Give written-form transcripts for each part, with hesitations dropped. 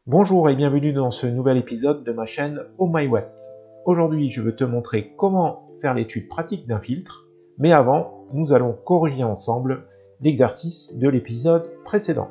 Bonjour et bienvenue dans ce nouvel épisode de ma chaîne Oh My Watt. Aujourd'hui, je veux te montrer comment faire l'étude pratique d'un filtre, mais avant, nous allons corriger ensemble l'exercice de l'épisode précédent.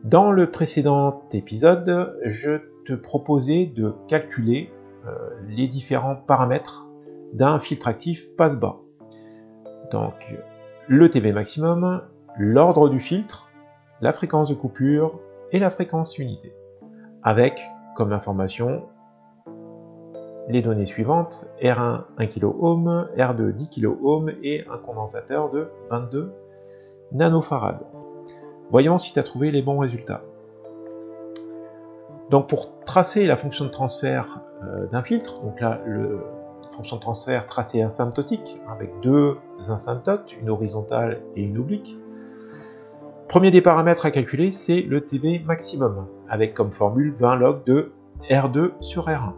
Dans le précédent épisode, je te proposais de calculer les différents paramètres d'un filtre actif passe-bas. Donc, le TV maximum, l'ordre du filtre, la fréquence de coupure et la fréquence unité, avec comme information les données suivantes: R1 1 kΩ, R2 10 kΩ et un condensateur de 22 nanofarad. Voyons si tu as trouvé les bons résultats. Donc pour tracer la fonction de transfert d'un filtre, donc là la fonction de transfert tracée asymptotique avec deux asymptotes, une horizontale et une oblique. Premier des paramètres à calculer, c'est le TV maximum, avec comme formule 20 log de R2 sur R1.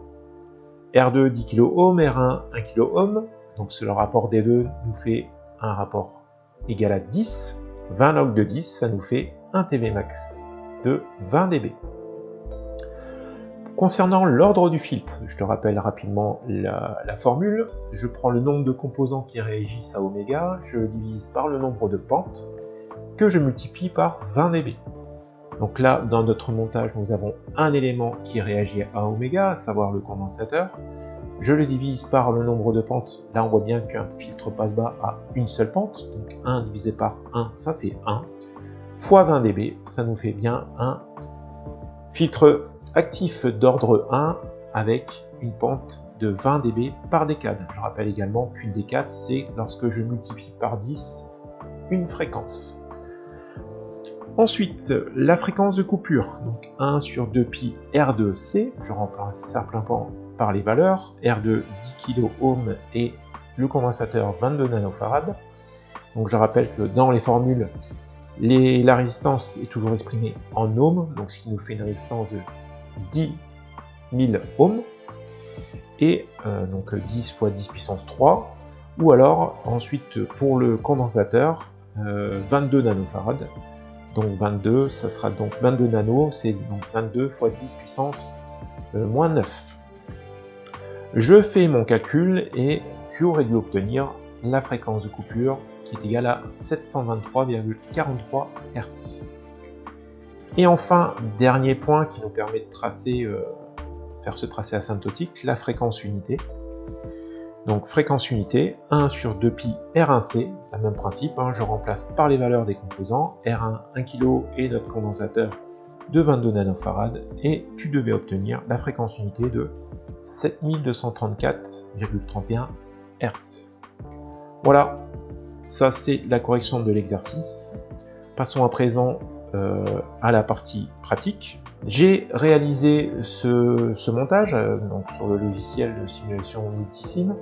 R2 10 kΩ, R1 1 kΩ, donc le rapport des deux nous fait un rapport égal à 10. 20 log de 10, ça nous fait un TV max de 20 dB. Concernant l'ordre du filtre, je te rappelle rapidement la formule. Je prends le nombre de composants qui réagissent à oméga, je le divise par le nombre de pentes, que je multiplie par 20 dB. Donc là, dans notre montage, nous avons un élément qui réagit à oméga, à savoir le condensateur. Je le divise par le nombre de pentes. Là, on voit bien qu'un filtre passe-bas a une seule pente. Donc 1 divisé par 1, ça fait 1. Fois 20 dB, ça nous fait bien un filtre actif d'ordre 1 avec une pente de 20 dB par décade. Je rappelle également qu'une décade, c'est lorsque je multiplie par 10 une fréquence. Ensuite, la fréquence de coupure, donc 1 sur 2pi R2C, je remplace simplement par les valeurs, R2 10 kΩ et le condensateur 22 nanofarad. Donc je rappelle que dans les formules, la résistance est toujours exprimée en ohms, donc ce qui nous fait une résistance de 10 000 ohms, et donc 10 fois 10 puissance 3, ou alors ensuite pour le condensateur, 22 nanofarad. Donc 22, ça sera donc 22 nano, c'est donc 22 fois 10 puissance moins 9. Je fais mon calcul et j'aurais dû obtenir la fréquence de coupure qui est égale à 723,43 Hz. Et enfin, dernier point qui nous permet de tracer, faire ce tracé asymptotique, la fréquence unité. Donc fréquence unité, 1 sur 2pi R1C, le même principe, je remplace par les valeurs des composants, R1 1 kg et notre condensateur de 22 nanofarad, et tu devais obtenir la fréquence unité de 7234,31 Hz. Voilà, ça c'est la correction de l'exercice. Passons à présent à la partie pratique. J'ai réalisé ce montage donc sur le logiciel de simulation Multisim.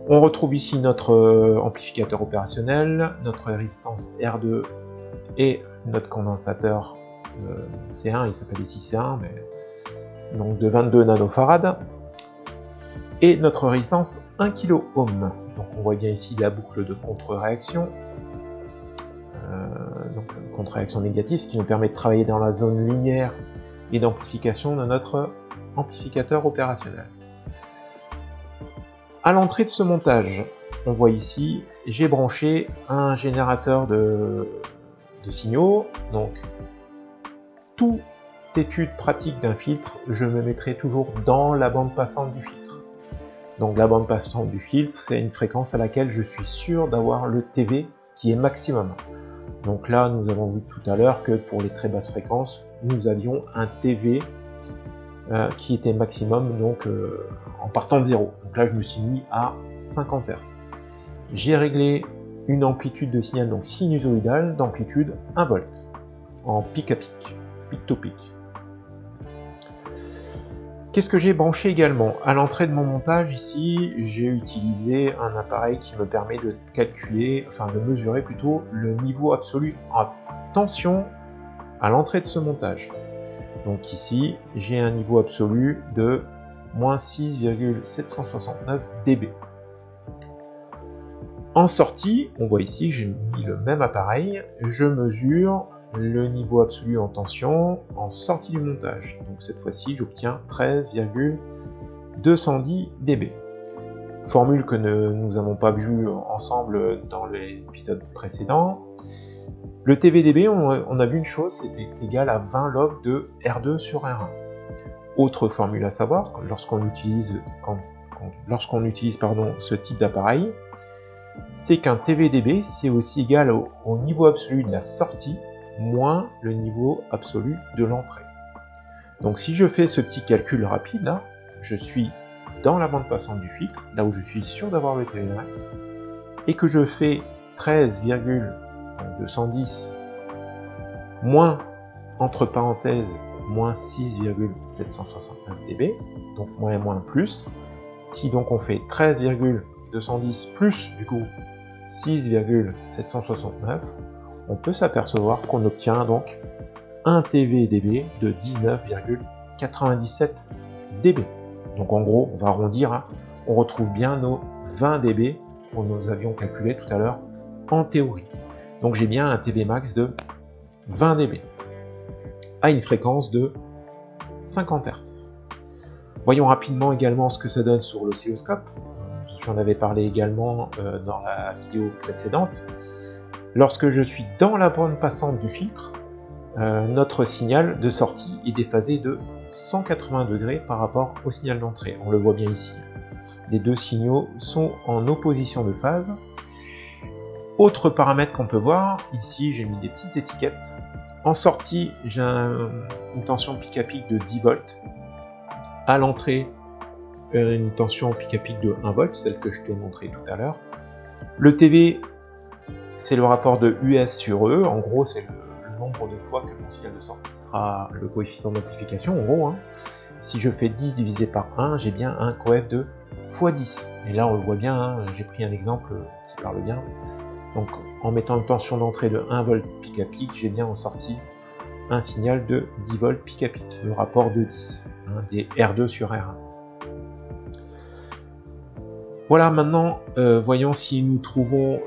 On retrouve ici notre amplificateur opérationnel, notre résistance R2 et notre condensateur C1, il s'appelle ici C1, mais donc de 22 nanofarad, et notre résistance 1 kΩ. Donc on voit bien ici la boucle de contre-réaction, donc contre-réaction négative, ce qui nous permet de travailler dans la zone linéaire et d'amplification de notre amplificateur opérationnel. À l'entrée de ce montage, on voit ici, j'ai branché un générateur de signaux. Donc, toute étude pratique d'un filtre, je me mettrai toujours dans la bande passante du filtre. Donc, la bande passante du filtre, c'est une fréquence à laquelle je suis sûr d'avoir le TV qui est maximum. Donc là, nous avons vu tout à l'heure que pour les très basses fréquences, nous avions un TV qui était maximum donc en partant de 0. Donc là, je me suis mis à 50 Hz. J'ai réglé une amplitude de signal donc sinusoïdale d'amplitude 1 volt en pic à pic, pic to pic. Qu'est-ce que j'ai branché également? À l'entrée de mon montage ici, j'ai utilisé un appareil qui me permet de calculer, enfin de mesurer plutôt le niveau absolu en tension à l'entrée de ce montage. Donc ici, j'ai un niveau absolu de moins 6,769 dB. En sortie, on voit ici que j'ai mis le même appareil, je mesure le niveau absolu en tension en sortie du montage. Donc cette fois-ci, j'obtiens 13,210 dB. Formule que nous n'avons pas vue ensemble dans l'épisode précédent. Le TVDB, on a vu une chose, c'était égal à 20 log de R2 sur R1. Autre formule à savoir, lorsqu'on utilise, ce type d'appareil, c'est qu'un TVDB, c'est aussi égal au niveau absolu de la sortie moins le niveau absolu de l'entrée. Donc si je fais ce petit calcul rapide, là, je suis dans la bande passante du filtre, là où je suis sûr d'avoir le TV max, et que je fais 13,210 moins, entre parenthèses, moins 6,769 dB, donc moins et moins plus. Si donc on fait 13,210 plus du coup 6,769, on peut s'apercevoir qu'on obtient donc un TVDB de 19,97 dB. Donc en gros, on va arrondir, hein, on retrouve bien nos 20 dB que nous avions calculé tout à l'heure en théorie. Donc j'ai bien un TV max de 20 dB à une fréquence de 50 Hz. Voyons rapidement également ce que ça donne sur l'oscilloscope. J'en avais parlé également dans la vidéo précédente. Lorsque je suis dans la bande passante du filtre, notre signal de sortie est déphasé de 180 degrés par rapport au signal d'entrée. On le voit bien ici. Les deux signaux sont en opposition de phase. Autre paramètre qu'on peut voir, ici j'ai mis des petites étiquettes. En sortie, j'ai une tension pic à pic de 10 volts. À l'entrée, une tension pic à pic de 1 volt, celle que je t'ai montré tout à l'heure. Le TV, c'est le rapport de US sur E. En gros, c'est le nombre de fois que mon signal de sortie sera le coefficient d'amplification. En gros, hein. Si je fais 10 divisé par 1, j'ai bien un coef de x10. Et là, on le voit bien, hein, j'ai pris un exemple qui parle bien. Donc, en mettant une tension d'entrée de 1 volt pic à pic, j'ai bien en sortie un signal de 10 volts pic à pic, le rapport de 10, hein, des R2 sur R1. Voilà, maintenant, voyons si nous trouvons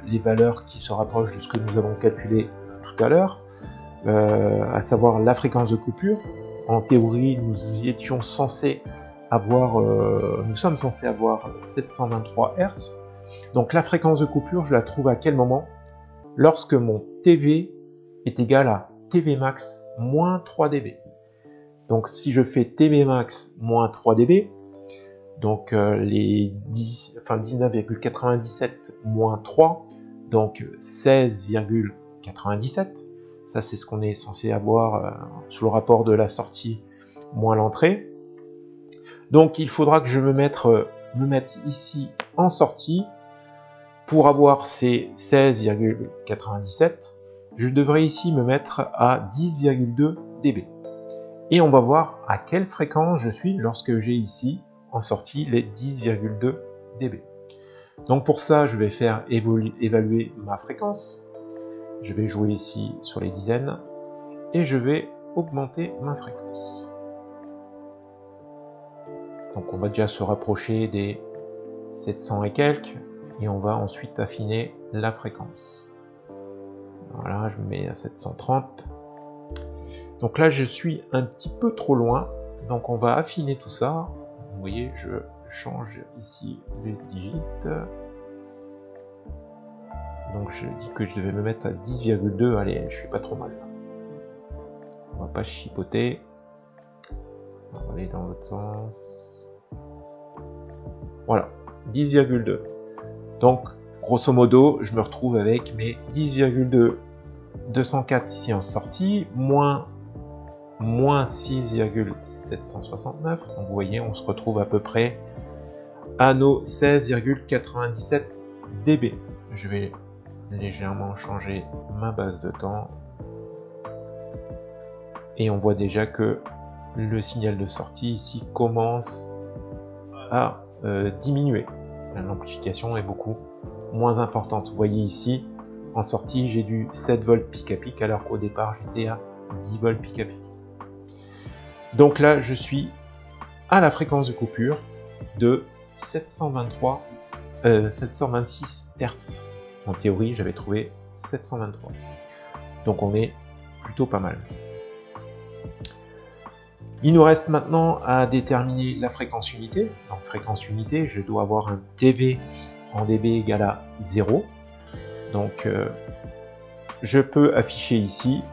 les valeurs qui se rapprochent de ce que nous avons calculé tout à l'heure, à savoir la fréquence de coupure. En théorie, nous sommes censés avoir 723 Hz. Donc la fréquence de coupure, je la trouve à quel moment? Lorsque mon TV est égal à TV max moins 3 dB. Donc si je fais TV max moins 3 dB, donc les 19,97 moins 3, donc 16,97. Ça, c'est ce qu'on est censé avoir sous le rapport de la sortie moins l'entrée. Donc il faudra que je me mette ici en sortie. Pour avoir ces 16,97, je devrais ici me mettre à 10,2 dB. Et on va voir à quelle fréquence je suis lorsque j'ai ici en sortie les 10,2 dB. Donc pour ça, je vais faire évaluer ma fréquence. Je vais jouer ici sur les dizaines et je vais augmenter ma fréquence. Donc on va déjà se rapprocher des 700 et quelques et on va ensuite affiner la fréquence. Voilà, je me mets à 730. Donc là, je suis un petit peu trop loin, donc on va affiner tout ça. Vous voyez, je change ici les digits. Donc je dis que je devais me mettre à 10,2, allez, je suis pas trop mal. On va pas chipoter. On va aller dans l'autre sens. Voilà, 10,2. Donc, grosso modo, je me retrouve avec mes 10,204 ici en sortie, moins 6,769. Donc vous voyez, on se retrouve à peu près à nos 16,97 dB. Je vais légèrement changer ma base de temps. Et on voit déjà que le signal de sortie ici commence à diminuer. L'amplification est beaucoup moins importante. Vous voyez ici, en sortie, j'ai du 7 volts pic à pic, alors qu'au départ, j'étais à 10 volts pic à pic. Donc là, je suis à la fréquence de coupure de 726 Hz. En théorie, j'avais trouvé 723. Donc on est plutôt pas mal. Il nous reste maintenant à déterminer la fréquence unité. Donc fréquence unité, je dois avoir un TV en dB égal à 0. Donc je peux afficher ici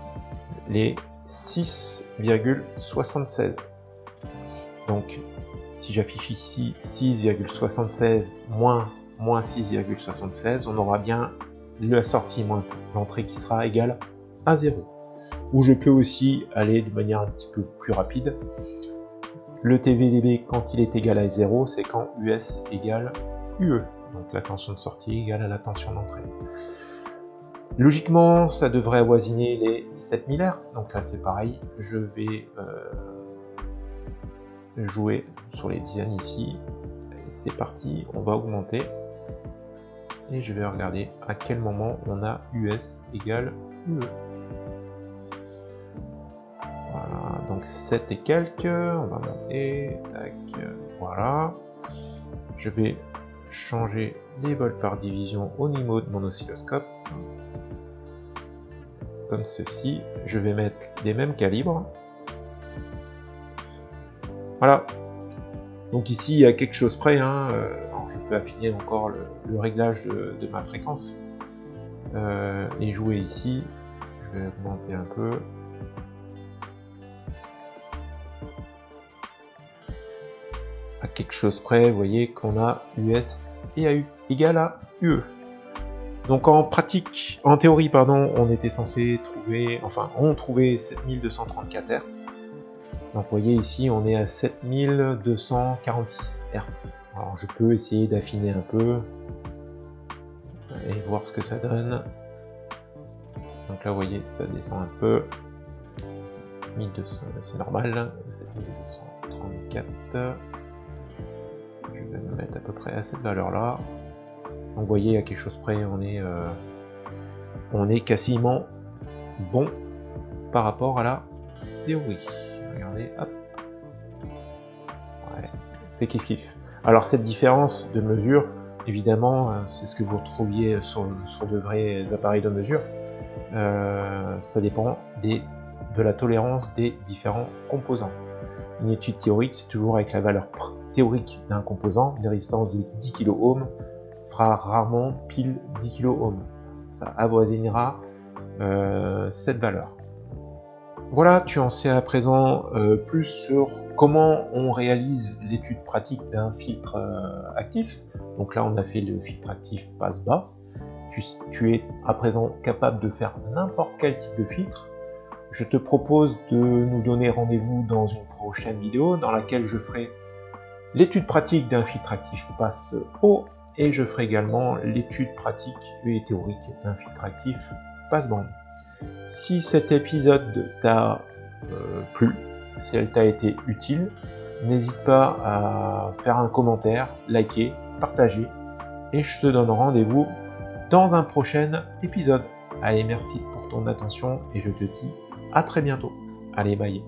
les 6,76. Donc si j'affiche ici 6,76 moins 6,76, on aura bien la sortie moins l'entrée qui sera égale à 0. Ou je peux aussi aller de manière un petit peu plus rapide. Le TVDB, quand il est égal à 0, c'est quand US égale UE. Donc la tension de sortie égale à la tension d'entrée. Logiquement, ça devrait avoisiner les 7000 Hz. Donc là, c'est pareil. Je vais jouer sur les dizaines ici. C'est parti, on va augmenter. Et je vais regarder à quel moment on a US égale UE. Voilà, donc 7 et quelques, on va monter, tac, voilà. Je vais changer les volts par division au niveau de mon oscilloscope. Comme ceci, je vais mettre les mêmes calibres. Voilà. Donc ici, il y a quelque chose près, hein. Alors, je peux affiner encore le réglage de ma fréquence. Et jouer ici, je vais augmenter un peu. À quelque chose près, vous voyez qu'on a US et AU égale à UE. Donc en pratique, en théorie, pardon, on était censé trouver, enfin, on trouvait 7234 Hz. Donc vous voyez ici, on est à 7246 Hz. Alors je peux essayer d'affiner un peu et voir ce que ça donne. Donc là, vous voyez, ça descend un peu. 7200, c'est normal. 7234. Je vais me mettre à peu près à cette valeur-là. Donc vous voyez, à quelque chose près, on est quasiment bon par rapport à la théorie. Regardez, hop. Ouais, c'est kiff kiff. Alors cette différence de mesure, évidemment, c'est ce que vous retrouviez sur de vrais appareils de mesure. Ça dépend de la tolérance des différents composants. Une étude théorique, c'est toujours avec la valeur théorique d'un composant. Une résistance de 10 kΩ fera rarement pile 10 kΩ. Ça avoisinera cette valeur. Voilà, tu en sais à présent plus sur comment on réalise l'étude pratique d'un filtre actif. Donc là, on a fait le filtre actif passe-bas. Tu es à présent capable de faire n'importe quel type de filtre. Je te propose de nous donner rendez-vous dans une prochaine vidéo dans laquelle je ferai l'étude pratique d'un filtre actif passe-haut et je ferai également l'étude pratique et théorique d'un filtre actif passe-bande. Si cet épisode t'a plu, si elle t'a été utile, n'hésite pas à faire un commentaire, liker, partager et je te donne rendez-vous dans un prochain épisode. Allez, merci pour ton attention et je te dis à très bientôt. Allez, bye.